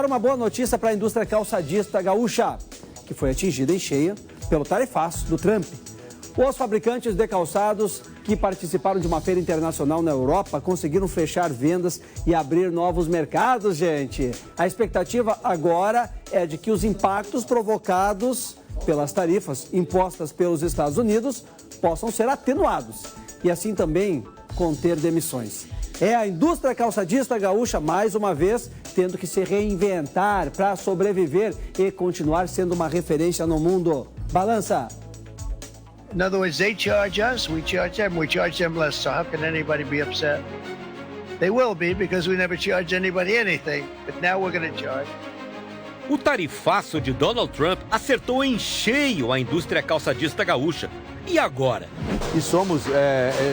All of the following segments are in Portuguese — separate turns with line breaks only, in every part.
Uma boa notícia para a indústria calçadista gaúcha, que foi atingida em cheio pelo tarifaço do Trump. Os fabricantes de calçados que participaram de uma feira internacional na Europa conseguiram fechar vendas e abrir novos mercados, gente. A expectativa agora é de que os impactos provocados pelas tarifas impostas pelos Estados Unidos possam ser atenuados e assim também conter demissões. É a indústria calçadista gaúcha, mais uma vez, tendo que se reinventar para sobreviver e continuar sendo uma referência no mundo. Balança!
In other words, they charge us, we charge them less, so how can anybody be upset? They will be, because we never charge anybody anything, but now we're going to charge.
O tarifaço de Donald Trump acertou em cheio a indústria calçadista gaúcha. E agora?
E somos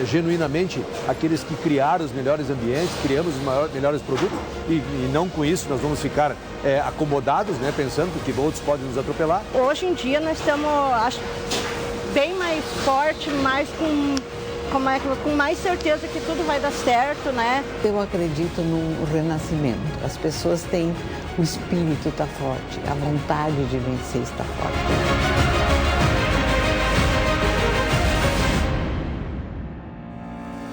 genuinamente aqueles que criaram os melhores ambientes, criamos os melhores produtos e não com isso nós vamos ficar acomodados, né, pensando que outros podem nos atropelar.
Hoje em dia nós estamos bem mais forte, mais com mais certeza que tudo vai dar certo, né?
Eu acredito no renascimento. As pessoas têm o espírito está forte, a vontade de vencer está forte.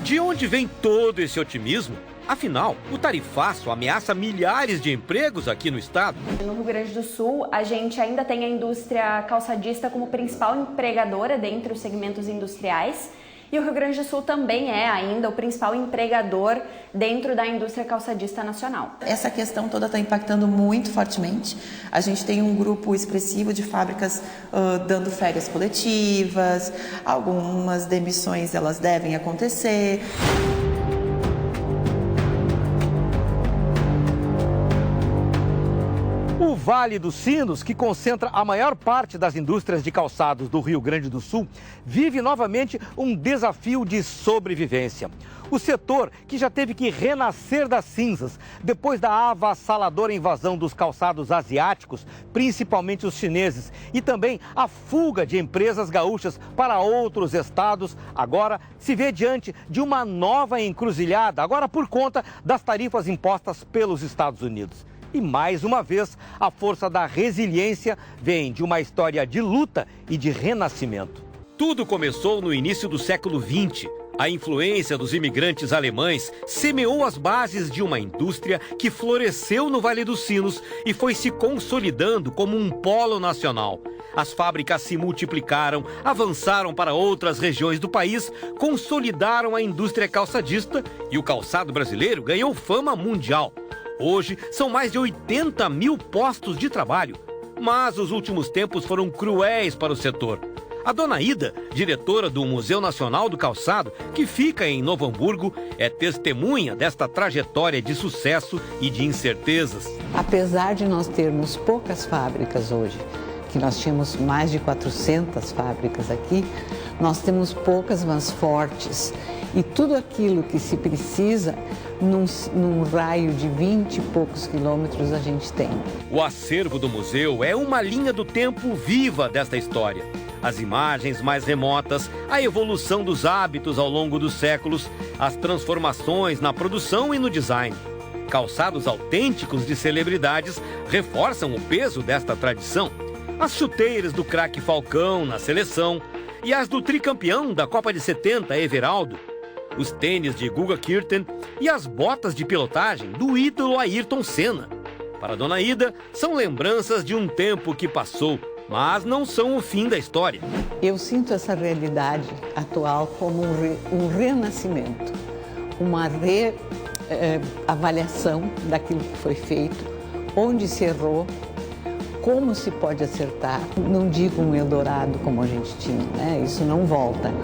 De onde vem todo esse otimismo? Afinal, o tarifaço ameaça milhares de empregos aqui no estado.
No Rio Grande do Sul, a gente ainda tem a indústria calçadista como principal empregadora dentre os segmentos industriais. E o Rio Grande do Sul também é ainda o principal empregador dentro da indústria calçadista nacional.
Essa questão toda está impactando muito fortemente. A gente tem um grupo expressivo de fábricas dando férias coletivas, algumas demissões elas devem acontecer.
O Vale dos Sinos, que concentra a maior parte das indústrias de calçados do Rio Grande do Sul, vive novamente um desafio de sobrevivência. O setor, que já teve que renascer das cinzas depois da avassaladora invasão dos calçados asiáticos, principalmente os chineses, e também a fuga de empresas gaúchas para outros estados, agora se vê diante de uma nova encruzilhada, agora por conta das tarifas impostas pelos Estados Unidos. E mais uma vez, a força da resiliência vem de uma história de luta e de renascimento.
Tudo começou no início do século XX. A influência dos imigrantes alemães semeou as bases de uma indústria que floresceu no Vale dos Sinos e foi se consolidando como um polo nacional. As fábricas se multiplicaram, avançaram para outras regiões do país, consolidaram a indústria calçadista e o calçado brasileiro ganhou fama mundial. Hoje, são mais de 80 mil postos de trabalho. Mas os últimos tempos foram cruéis para o setor. A dona Ida, diretora do Museu Nacional do Calçado, que fica em Novo Hamburgo, é testemunha desta trajetória de sucesso e de incertezas.
Apesar de nós termos poucas fábricas hoje, que nós tínhamos mais de 400 fábricas aqui, nós temos poucas, mas fortes. E tudo aquilo que se precisa, num raio de 20 e poucos quilômetros, a gente tem.
O acervo do museu é uma linha do tempo viva desta história. As imagens mais remotas, a evolução dos hábitos ao longo dos séculos, as transformações na produção e no design. Calçados autênticos de celebridades reforçam o peso desta tradição. As chuteiras do craque Falcão na seleção e as do tricampeão da Copa de 70, Everaldo. Os tênis de Guga Kirten e as botas de pilotagem do ídolo Ayrton Senna. Para Dona Ida, são lembranças de um tempo que passou, mas não são o fim da história.
Eu sinto essa realidade atual como um renascimento, uma reavaliação daquilo que foi feito, onde se errou, como se pode acertar. Não digo um Eldorado como a gente tinha, né? Isso não volta.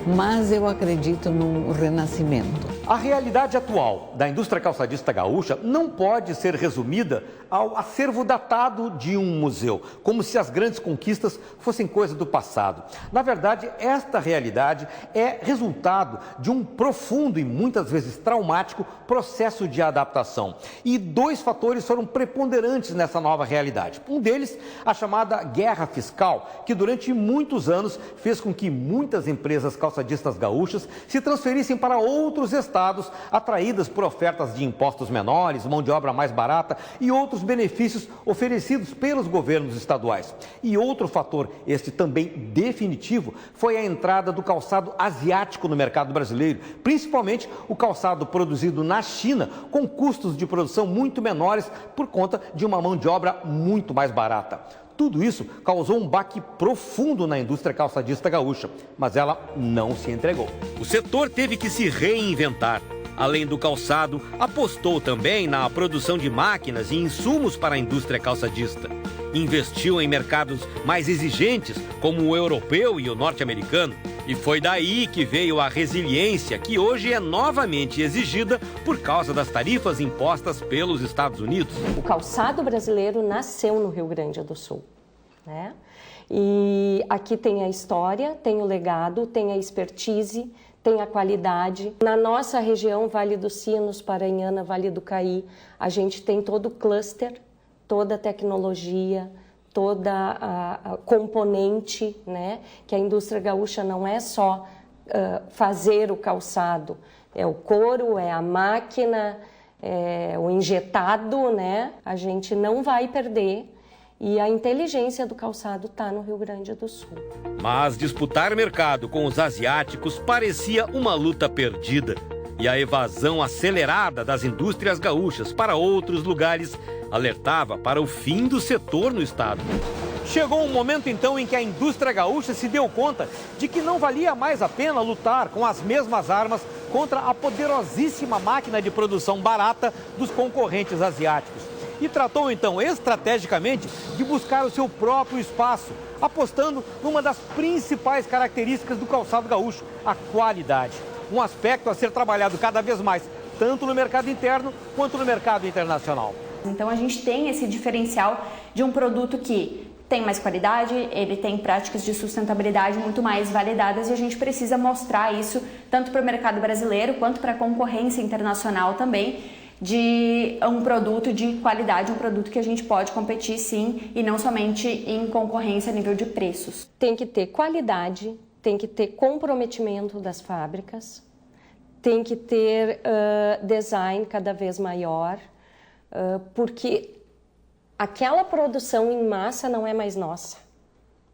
Mas eu acredito num renascimento.
A realidade atual da indústria calçadista gaúcha não pode ser resumida ao acervo datado de um museu, como se as grandes conquistas fossem coisa do passado. Na verdade, esta realidade é resultado de um profundo e muitas vezes traumático processo de adaptação. E dois fatores foram preponderantes nessa nova realidade. Um deles, a chamada guerra fiscal, que durante muitos anos fez com que muitas empresas calçadistas gaúchas se transferissem para outros estados calçados, atraídas por ofertas de impostos menores, mão de obra mais barata e outros benefícios oferecidos pelos governos estaduais. E outro fator, este também definitivo, foi a entrada do calçado asiático no mercado brasileiro, principalmente o calçado produzido na China, com custos de produção muito menores por conta de uma mão de obra muito mais barata. Tudo isso causou um baque profundo na indústria calçadista gaúcha, mas ela não se entregou.
O setor teve que se reinventar. Além do calçado, apostou também na produção de máquinas e insumos para a indústria calçadista. Investiu em mercados mais exigentes, como o europeu e o norte-americano. E foi daí que veio a resiliência, que hoje é novamente exigida por causa das tarifas impostas pelos Estados Unidos.
O calçado brasileiro nasceu no Rio Grande do Sul, né? E aqui tem a história, tem o legado, tem a expertise, tem a qualidade. Na nossa região, Vale dos Sinos, Paranhana, Vale do Caí, a gente tem todo o cluster, toda a tecnologia, toda a componente, né? Que a indústria gaúcha não é só fazer o calçado, é o couro, é a máquina, é o injetado, né? A gente não vai perder. E a inteligência do calçado está no Rio Grande do Sul.
Mas disputar mercado com os asiáticos parecia uma luta perdida. E a evasão acelerada das indústrias gaúchas para outros lugares alertava para o fim do setor no estado.
Chegou um momento então em que a indústria gaúcha se deu conta de que não valia mais a pena lutar com as mesmas armas contra a poderosíssima máquina de produção barata dos concorrentes asiáticos. E tratou então estrategicamente de buscar o seu próprio espaço, apostando numa das principais características do calçado gaúcho, a qualidade. Um aspecto a ser trabalhado cada vez mais, tanto no mercado interno quanto no mercado internacional.
Então a gente tem esse diferencial de um produto que tem mais qualidade, ele tem práticas de sustentabilidade muito mais validadas e a gente precisa mostrar isso tanto para o mercado brasileiro quanto para a concorrência internacional também, de um produto de qualidade, um produto que a gente pode competir sim e não somente em concorrência a nível de preços.
Tem que ter qualidade, tem que ter comprometimento das fábricas, tem que ter design cada vez maior, porque aquela produção em massa não é mais nossa,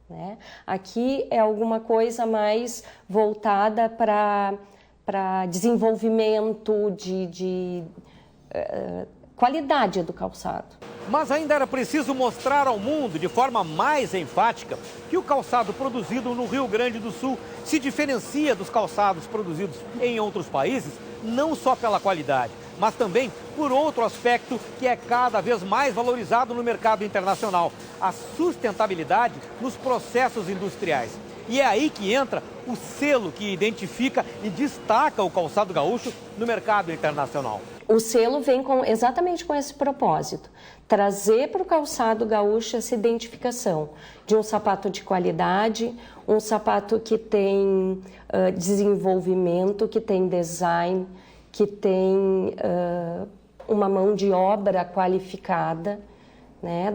né? Aqui é alguma coisa mais voltada para desenvolvimento de qualidade do calçado.
Mas ainda era preciso mostrar ao mundo de forma mais enfática que o calçado produzido no Rio Grande do Sul se diferencia dos calçados produzidos em outros países, não só pela qualidade, mas também por outro aspecto que é cada vez mais valorizado no mercado internacional, a sustentabilidade nos processos industriais. E é aí que entra o selo que identifica e destaca o calçado gaúcho no mercado internacional.
O selo vem exatamente com esse propósito, trazer para o calçado gaúcho essa identificação de um sapato de qualidade, um sapato que tem desenvolvimento, que tem design, que tem uma mão de obra qualificada, né?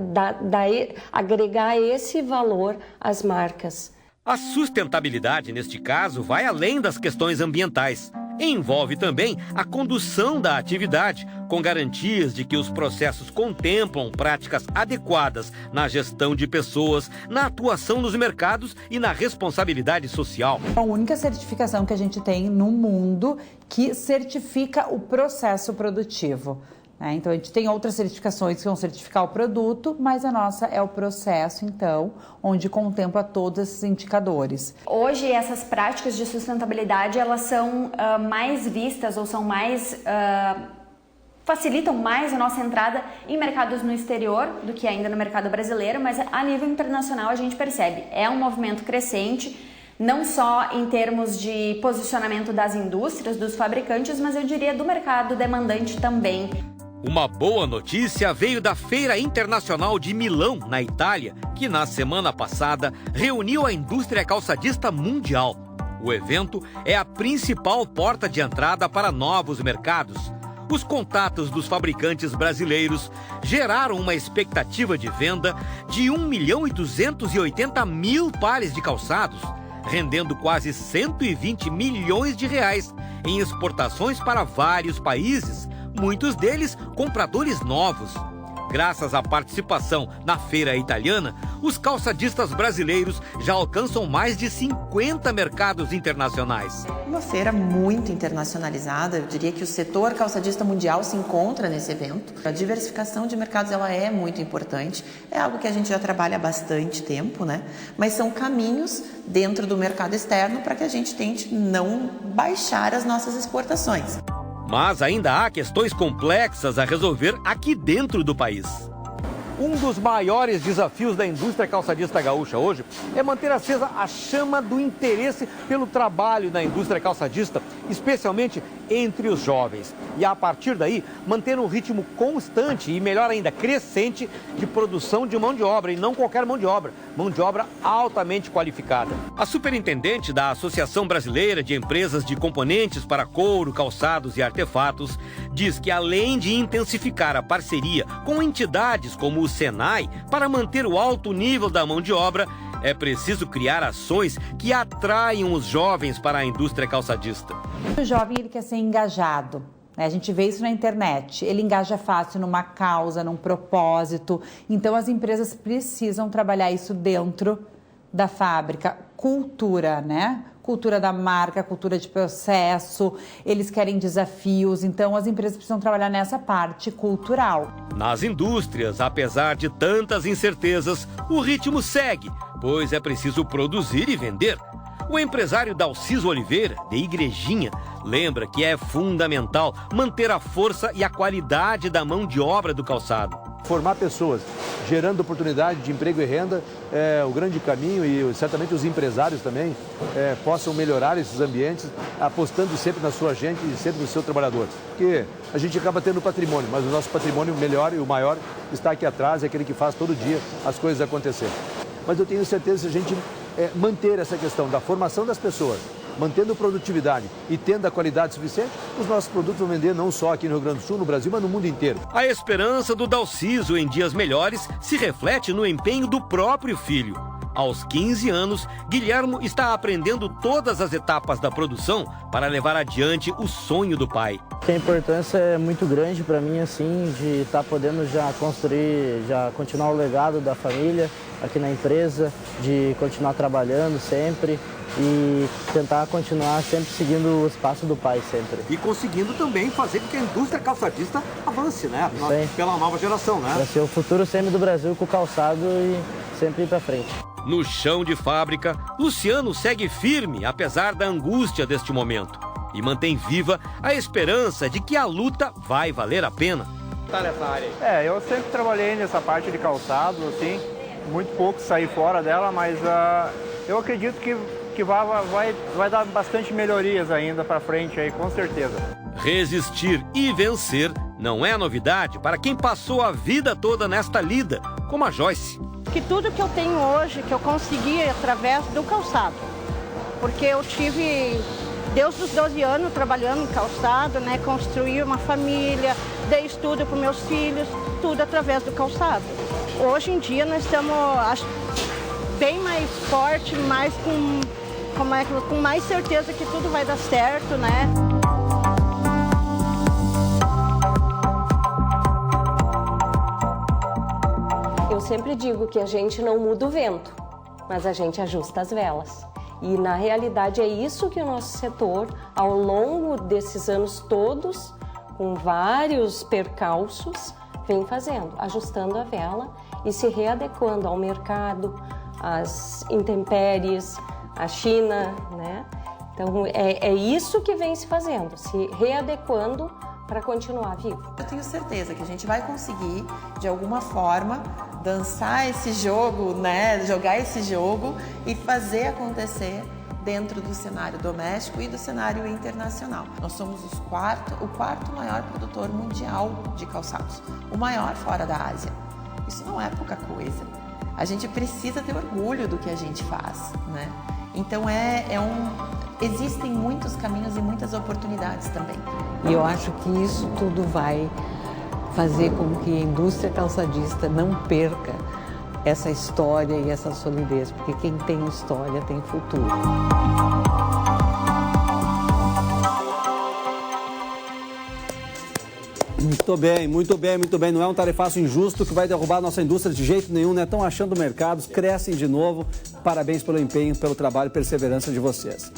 Agregar esse valor às marcas.
A sustentabilidade, neste caso, vai além das questões ambientais. Envolve também a condução da atividade, com garantias de que os processos contemplam práticas adequadas na gestão de pessoas, na atuação nos mercados e na responsabilidade social.
A única certificação que a gente tem no mundo que certifica o processo produtivo. Então, a gente tem outras certificações que vão certificar o produto, mas a nossa é o processo, então, onde contempla todos esses indicadores.
Hoje, essas práticas de sustentabilidade, elas são mais vistas ou são mais... facilitam mais a nossa entrada em mercados no exterior do que ainda no mercado brasileiro, mas a nível internacional a gente percebe, é um movimento crescente, não só em termos de posicionamento das indústrias, dos fabricantes, mas eu diria do mercado demandante também.
Uma boa notícia veio da Feira Internacional de Milão, na Itália, que na semana passada reuniu a indústria calçadista mundial. O evento é a principal porta de entrada para novos mercados. Os contatos dos fabricantes brasileiros geraram uma expectativa de venda de 1.280.000 pares de calçados, rendendo quase 120 milhões de reais em exportações para vários países, muitos deles compradores novos. Graças à participação na feira italiana, os calçadistas brasileiros já alcançam mais de 50 mercados internacionais.
Uma feira muito internacionalizada, eu diria que o setor calçadista mundial se encontra nesse evento. A diversificação de mercados ela é muito importante, é algo que a gente já trabalha há bastante tempo, né? Mas são caminhos dentro do mercado externo para que a gente tente não baixar as nossas exportações.
Mas ainda há questões complexas a resolver aqui dentro do país.
Um dos maiores desafios da indústria calçadista gaúcha hoje é manter acesa a chama do interesse pelo trabalho na indústria calçadista, especialmente entre os jovens. E a partir daí, manter um ritmo constante e, melhor ainda, crescente de produção de mão de obra, e não qualquer mão de obra altamente qualificada.
A superintendente da Associação Brasileira de Empresas de Componentes para Couro, Calçados e Artefatos diz que, além de intensificar a parceria com entidades como o Senai para manter o alto nível da mão de obra, é preciso criar ações que atraiam os jovens para a indústria calçadista.
O jovem ele quer ser engajado. A gente vê isso na internet, ele engaja fácil numa causa, num propósito. Então as empresas precisam trabalhar isso dentro da fábrica. Cultura, né? Cultura da marca, cultura de processo, eles querem desafios, então as empresas precisam trabalhar nessa parte cultural.
Nas indústrias, apesar de tantas incertezas, o ritmo segue, pois é preciso produzir e vender. O empresário Dalciso Oliveira, de Igrejinha, lembra que é fundamental manter a força e a qualidade da mão de obra do calçado.
Formar pessoas, gerando oportunidade de emprego e renda, é o grande caminho, e certamente os empresários também possam melhorar esses ambientes, apostando sempre na sua gente e sempre no seu trabalhador. Porque a gente acaba tendo patrimônio, mas o nosso patrimônio melhor e o maior está aqui atrás, é aquele que faz todo dia as coisas acontecerem. Mas eu tenho certeza que se a gente manter essa questão da formação das pessoas, mantendo produtividade e tendo a qualidade suficiente, os nossos produtos vão vender não só aqui no Rio Grande do Sul, no Brasil, mas no mundo inteiro.
A esperança do Dalciso em dias melhores se reflete no empenho do próprio filho. Aos 15 anos, Guilhermo está aprendendo todas as etapas da produção para levar adiante o sonho do pai.
A importância é muito grande para mim, assim, de estar podendo já construir, já continuar o legado da família aqui na empresa, de continuar trabalhando sempre e tentar continuar sempre seguindo os passos do pai sempre.
E conseguindo também fazer com que a indústria calçadista avance, né? Pela nova geração, né?
Para ser o futuro sempre do Brasil com o calçado e sempre ir para frente.
No chão de fábrica, Luciano segue firme, apesar da angústia deste momento. E mantém viva a esperança de que a luta vai valer a pena.
Eu sempre trabalhei nessa parte de calçado, assim, muito pouco saí fora dela, mas eu acredito que vai dar bastante melhorias ainda para frente aí, com certeza.
Resistir e vencer não é novidade para quem passou a vida toda nesta lida, como a Joyce.
Que tudo que eu tenho hoje, que eu consegui através do calçado. Porque eu tive, desde os 12 anos, trabalhando em calçado, né? Construí uma família, dei estudo para meus filhos, tudo através do calçado. Hoje em dia nós estamos bem mais forte, mais com mais certeza que tudo vai dar certo, né?
Eu sempre digo que a gente não muda o vento, mas a gente ajusta as velas. E na realidade é isso que o nosso setor, ao longo desses anos todos, com vários percalços, vem fazendo, ajustando a vela e se readequando ao mercado, às intempéries, à China, né? Então é isso que vem se fazendo, se readequando para continuar vivo.
Eu tenho certeza que a gente vai conseguir, de alguma forma, dançar esse jogo, né? Jogar esse jogo e fazer acontecer dentro do cenário doméstico e do cenário internacional. Nós somos o quarto maior produtor mundial de calçados, o maior fora da Ásia. Isso não é pouca coisa. A gente precisa ter orgulho do que a gente faz, né? Então existem muitos caminhos e muitas oportunidades também.
E eu acho que isso tudo vai fazer com que a indústria calçadista não perca essa história e essa solidez, porque quem tem história tem futuro.
Muito bem, muito bem, muito bem. Não é um tarifaço injusto que vai derrubar a nossa indústria de jeito nenhum, né? Estão achando mercados, crescem de novo. Parabéns pelo empenho, pelo trabalho e perseverança de vocês.